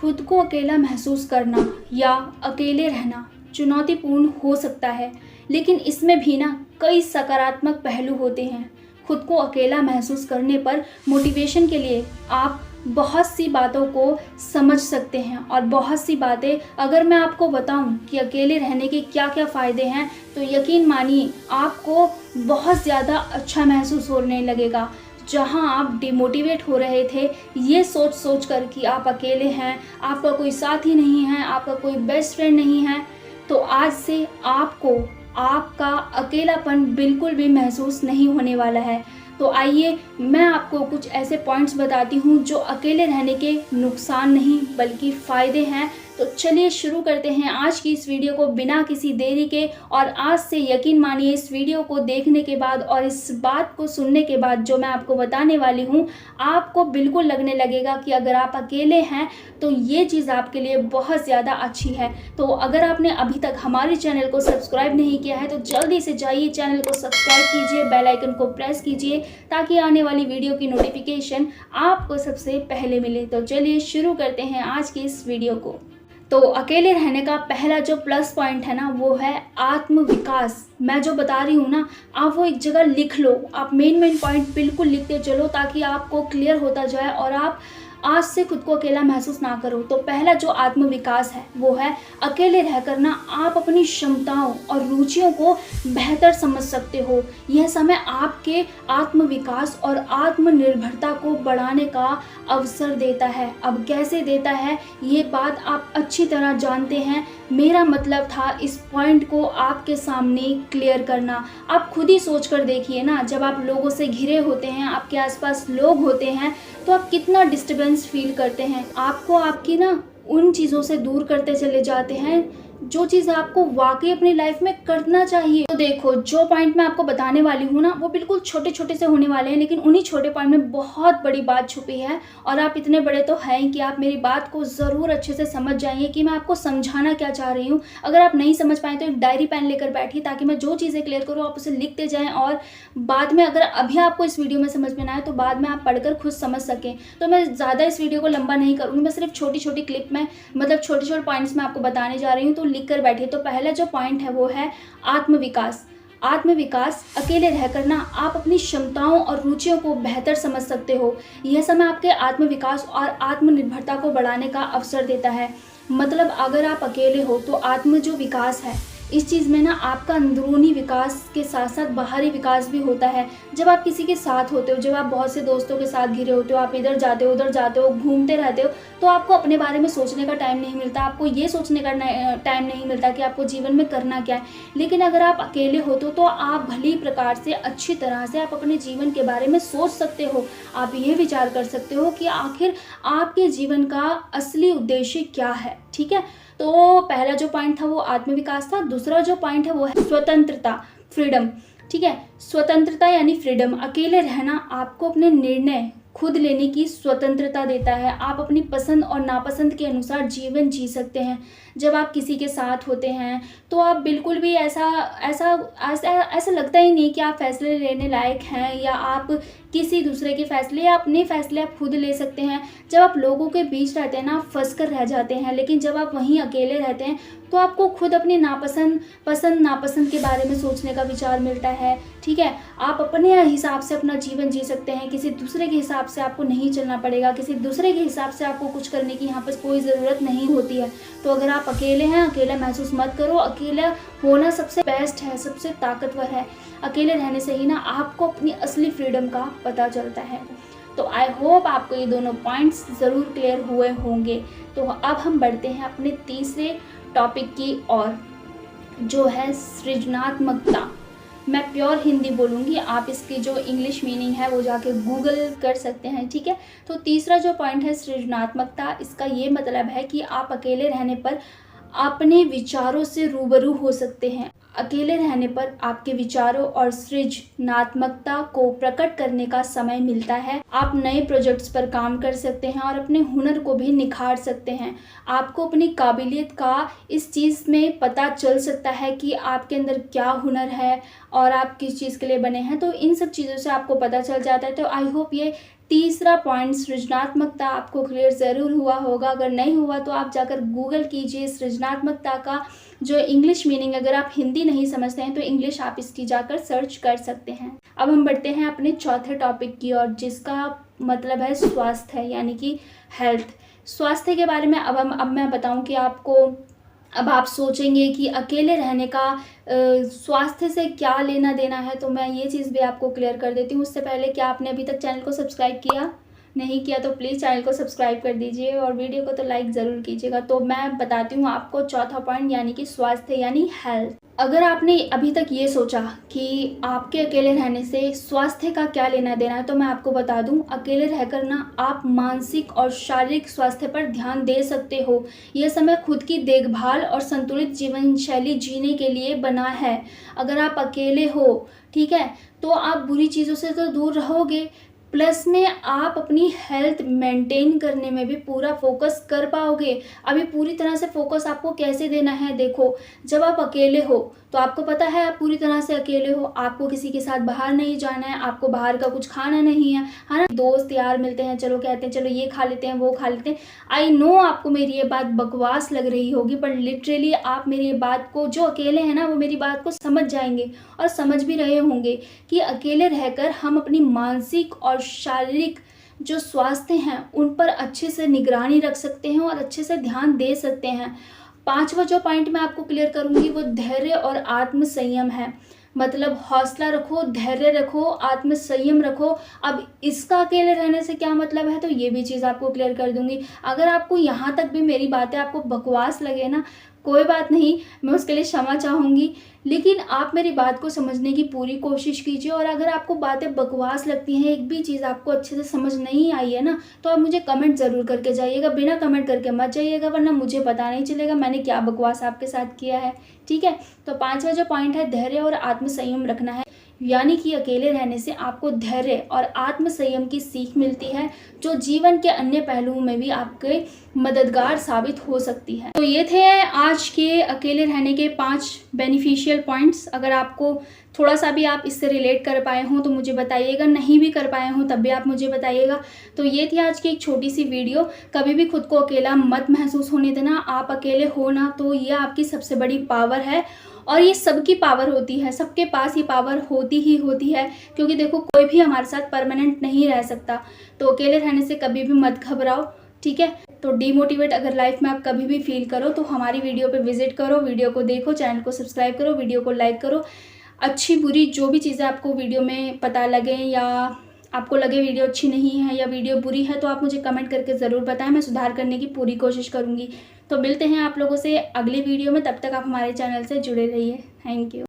खुद को अकेला महसूस करना या अकेले रहना चुनौतीपूर्ण हो सकता है, लेकिन इसमें भी ना कई सकारात्मक पहलू होते हैं। खुद को अकेला महसूस करने पर मोटिवेशन के लिए आप बहुत सी बातों को समझ सकते हैं, और बहुत सी बातें अगर मैं आपको बताऊं कि अकेले रहने के क्या क्या फ़ायदे हैं, तो यकीन मानिए आपको बहुत ज़्यादा अच्छा महसूस होने लगेगा। जहां आप डिमोटिवेट हो रहे थे ये सोच सोच कर कि आप अकेले हैं, आपका कोई साथी नहीं है, आपका कोई बेस्ट फ्रेंड नहीं है, तो आज से आपको आपका अकेलापन बिल्कुल भी महसूस नहीं होने वाला है। तो आइए मैं आपको कुछ ऐसे पॉइंट्स बताती हूँ जो अकेले रहने के नुकसान नहीं बल्कि फ़ायदे हैं। तो चलिए शुरू करते हैं आज की इस वीडियो को बिना किसी देरी के। और आज से यकीन मानिए इस वीडियो को देखने के बाद और इस बात को सुनने के बाद जो मैं आपको बताने वाली हूँ, आपको बिल्कुल लगने लगेगा कि अगर आप अकेले हैं तो ये चीज़ आपके लिए बहुत ज़्यादा अच्छी है। तो अगर आपने अभी तक हमारे चैनल को सब्सक्राइब नहीं किया है तो जल्दी से जाइए, चैनल को सब्सक्राइब कीजिए, बेल आइकन को प्रेस कीजिए ताकि आने वाली वीडियो की नोटिफिकेशन आपको सबसे पहले मिले। तो चलिए शुरू करते हैं आज की इस वीडियो को। तो अकेले रहने का पहला जो प्लस पॉइंट है ना, वो है आत्मविकास। मैं जो बता रही हूँ ना, आप वो एक जगह लिख लो, आप मेन पॉइंट बिल्कुल लिखते चलो ताकि आपको क्लियर होता जाए और आप आज से खुद को अकेला महसूस ना करो। तो पहला जो आत्मविकास है वो है अकेले रहकर ना आप अपनी क्षमताओं और रुचियों को बेहतर समझ सकते हो। यह समय आपके आत्मविकास और आत्मनिर्भरता को बढ़ाने का अवसर देता है। अब कैसे देता है ये बात आप अच्छी तरह जानते हैं, मेरा मतलब था इस पॉइंट को आपके सामने क्लियर करना। आप खुद ही सोच कर देखिए ना, जब आप लोगों से घिरे होते हैं, आपके आसपास लोग होते हैं, तो आप कितना डिस्टर्बेंस फील करते हैं। आपको आपकी ना उन चीज़ों से दूर करते चले जाते हैं जो चीज़ आपको वाकई अपनी लाइफ में करना चाहिए। तो देखो, जो पॉइंट मैं आपको बताने वाली हूँ ना, वो बिल्कुल छोटे छोटे से होने वाले हैं, लेकिन उन्हीं छोटे पॉइंट में बहुत बड़ी बात छुपी है। और आप इतने बड़े तो हैं कि आप मेरी बात को ज़रूर अच्छे से समझ जाइए कि मैं आपको समझाना क्या चाह रही हूँ। अगर आप नहीं समझ पाए तो एक डायरी पेन लेकर बैठिए ताकि मैं जो चीज़ें क्लियर करूँ आप उसे लिखते जाएँ, और बाद में अगर अभी आपको इस वीडियो में समझ में ना आए तो बाद में आप पढ़कर खुद समझ सकें। तो मैं ज़्यादा इस वीडियो को लंबा नहीं करूँगी, मैं सिर्फ छोटी छोटी क्लिप में मतलब छोटे छोटे पॉइंट्स में आपको बताने जा रही हूँ, तो लिख कर बैठिए। तो पहला जो पॉइंट है वो है आत्मविकास। आत्मविकास, अकेले रहकर ना आप अपनी क्षमताओं और रुचियों को बेहतर समझ सकते हो। यह समय आपके आत्मविकास और आत्मनिर्भरता को बढ़ाने का अवसर देता है। मतलब अगर आप अकेले हो तो आत्म जो विकास है इस चीज़ में ना आपका अंदरूनी विकास के साथ साथ बाहरी विकास भी होता है। जब आप किसी के साथ होते हो, जब आप बहुत से दोस्तों के साथ घिरे होते हो, आप इधर जाते हो उधर जाते हो, घूमते रहते हो, तो आपको अपने बारे में सोचने का टाइम नहीं मिलता, आपको ये सोचने का टाइम नहीं मिलता कि आपको जीवन में करना क्या है। लेकिन अगर आप अकेले होते हो तो आप भली प्रकार से अच्छी तरह से आप अपने जीवन के बारे में सोच सकते हो। आप ये विचार कर सकते हो कि आखिर आपके जीवन का असली उद्देश्य क्या है। ठीक है, तो पहला जो पॉइंट था वो आत्मविकास था। दूसरा जो पॉइंट है वो है स्वतंत्रता, फ्रीडम। ठीक है, स्वतंत्रता यानी फ्रीडम। अकेले रहना आपको अपने निर्णय खुद लेने की स्वतंत्रता देता है। आप अपनी पसंद और नापसंद के अनुसार जीवन जी सकते हैं। जब आप किसी के साथ होते हैं तो आप बिल्कुल भी ऐसा ऐसा ऐसा ऐसा लगता ही नहीं कि आप फैसले लेने लायक हैं, या आप किसी दूसरे के फैसले या अपने फैसले आप खुद ले सकते हैं। जब आप लोगों के बीच रहते हैं ना, आप फंस कर रह जाते हैं, लेकिन जब आप वहीं अकेले रहते हैं तो आपको खुद अपने पसंद नापसंद के बारे में सोचने का विचार मिलता है। ठीक है, आप अपने हिसाब से अपना जीवन जी सकते हैं, किसी दूसरे के हिसाब से आपको नहीं चलना पड़ेगा, किसी दूसरे के हिसाब से आपको कुछ करने की यहाँ पर कोई ज़रूरत नहीं होती है। तो अगर आप अकेले हैं, अकेला महसूस मत करो। अकेला होना सबसे बेस्ट है, सबसे ताकतवर है। अकेले रहने से ही ना आपको अपनी असली फ्रीडम का पता चलता है। तो आई होप आपको ये दोनों पॉइंट्स ज़रूर क्लियर हुए होंगे। तो अब हम बढ़ते हैं अपने तीसरे टॉपिक की ओर, जो है सृजनात्मकता। मैं प्योर हिंदी बोलूँगी, आप इसकी जो इंग्लिश मीनिंग है वो जाके गूगल कर सकते हैं। ठीक है, तो तीसरा जो पॉइंट है सृजनात्मकता, इसका ये मतलब है कि आप अकेले रहने पर अपने विचारों से रूबरू हो सकते हैं। अकेले रहने पर आपके विचारों और सृजनात्मकता को प्रकट करने का समय मिलता है। आप नए प्रोजेक्ट्स पर काम कर सकते हैं और अपने हुनर को भी निखार सकते हैं। आपको अपनी काबिलियत का इस चीज़ में पता चल सकता है कि आपके अंदर क्या हुनर है और आप किस चीज़ के लिए बने हैं। तो इन सब चीज़ों से आपको पता चल जाता है। तो आई होप ये तीसरा पॉइंट सृजनात्मकता आपको क्लियर ज़रूर हुआ होगा। अगर नहीं हुआ तो आप जाकर गूगल कीजिए सृजनात्मकता का जो इंग्लिश मीनिंग, अगर आप हिंदी नहीं समझते हैं तो इंग्लिश आप इसकी जाकर सर्च कर सकते हैं। अब हम बढ़ते हैं अपने चौथे टॉपिक की ओर, जिसका मतलब है स्वास्थ्य यानी कि हेल्थ। स्वास्थ्य के बारे में अब मैं बताऊं कि आपको, अब आप सोचेंगे कि अकेले रहने का स्वास्थ्य से क्या लेना देना है, तो मैं ये चीज़ भी आपको क्लियर कर देती हूँ। उससे पहले क्या आपने अभी तक चैनल को सब्सक्राइब किया? नहीं किया तो प्लीज़ चैनल को सब्सक्राइब कर दीजिए और वीडियो को तो लाइक ज़रूर कीजिएगा। तो मैं बताती हूँ आपको चौथा पॉइंट यानी कि स्वास्थ्य यानी हेल्थ। अगर आपने अभी तक ये सोचा कि आपके अकेले रहने से स्वास्थ्य का क्या लेना देना है, तो मैं आपको बता दूं, अकेले रहकर ना आप मानसिक और शारीरिक स्वास्थ्य पर ध्यान दे सकते हो। यह समय खुद की देखभाल और संतुलित जीवन शैली जीने के लिए बना है। अगर आप अकेले हो, ठीक है, तो आप बुरी चीज़ों से तो दूर रहोगे, प्लस में आप अपनी हेल्थ मेंटेन करने में भी पूरा फोकस कर पाओगे। अभी पूरी तरह से फोकस आपको कैसे देना है, देखो, जब आप अकेले हो तो आपको पता है आप पूरी तरह से अकेले हो, आपको किसी के साथ बाहर नहीं जाना है, आपको बाहर का कुछ खाना नहीं है, है ना। दोस्त यार मिलते हैं, चलो कहते हैं चलो ये खा लेते हैं वो खा लेते हैं। आई नो आपको मेरी ये बात बकवास लग रही होगी, पर लिटरली आप मेरी ये बात को, जो अकेले हैं ना वो मेरी बात को समझ जाएंगे और समझ भी रहे होंगे कि अकेले रहकर हम अपनी मानसिक और शारीरिक जो स्वास्थ्य हैं उन पर अच्छे से निगरानी रख सकते हैं और अच्छे से ध्यान दे सकते हैं। पांचवा जो पॉइंट मैं आपको क्लियर करूंगी वो धैर्य और आत्म संयम है। मतलब हौसला रखो, धैर्य रखो, आत्म संयम रखो। अब इसका अकेले रहने से क्या मतलब है, तो ये भी चीज़ आपको क्लियर कर दूंगी। अगर आपको यहाँ तक भी मेरी बातें आपको बकवास लगे ना, कोई बात नहीं, मैं उसके लिए क्षमा चाहूँगी, लेकिन आप मेरी बात को समझने की पूरी कोशिश कीजिए। और अगर आपको बातें बकवास लगती हैं, एक भी चीज़ आपको अच्छे से समझ नहीं आई है ना, तो आप मुझे कमेंट ज़रूर करके जाइएगा। बिना कमेंट करके मत जाइएगा, वरना मुझे पता नहीं चलेगा मैंने क्या बकवास आपके साथ किया है, ठीक है। तो पांचवा जो पॉइंट है, धैर्य और आत्म संयम रखना है, यानी कि अकेले रहने से आपको धैर्य और आत्म संयम की सीख मिलती है, जो जीवन के अन्य पहलुओं में भी आपके मददगार साबित हो सकती है। तो ये थे आज के अकेले रहने के 5 बेनिफिशियल पॉइंट्स। अगर आपको थोड़ा सा भी आप इससे रिलेट कर पाए हों तो मुझे बताइएगा, नहीं भी कर पाए हों तब भी आप मुझे बताइएगा। तो ये थी आज की एक छोटी सी वीडियो। कभी भी खुद को अकेला मत महसूस होने देना। आप अकेले हो ना, तो ये आपकी सबसे बड़ी पावर है और ये सबकी पावर होती है, सबके पास ये पावर होती ही होती है, क्योंकि देखो कोई भी हमारे साथ परमानेंट नहीं रह सकता। तो अकेले रहने से कभी भी मत घबराओ, ठीक है। तो डीमोटिवेट अगर लाइफ में आप कभी भी फील करो तो हमारी वीडियो पे विजिट करो, वीडियो को देखो, चैनल को सब्सक्राइब करो, वीडियो को लाइक करो। अच्छी बुरी जो भी चीज़ें आपको वीडियो में पता लगे या आपको लगे वीडियो अच्छी नहीं है या वीडियो बुरी है, तो आप मुझे कमेंट करके ज़रूर बताएं, मैं सुधार करने की पूरी कोशिश करूँगी। तो मिलते हैं आप लोगों से अगली वीडियो में, तब तक आप हमारे चैनल से जुड़े रहिए। Thank you.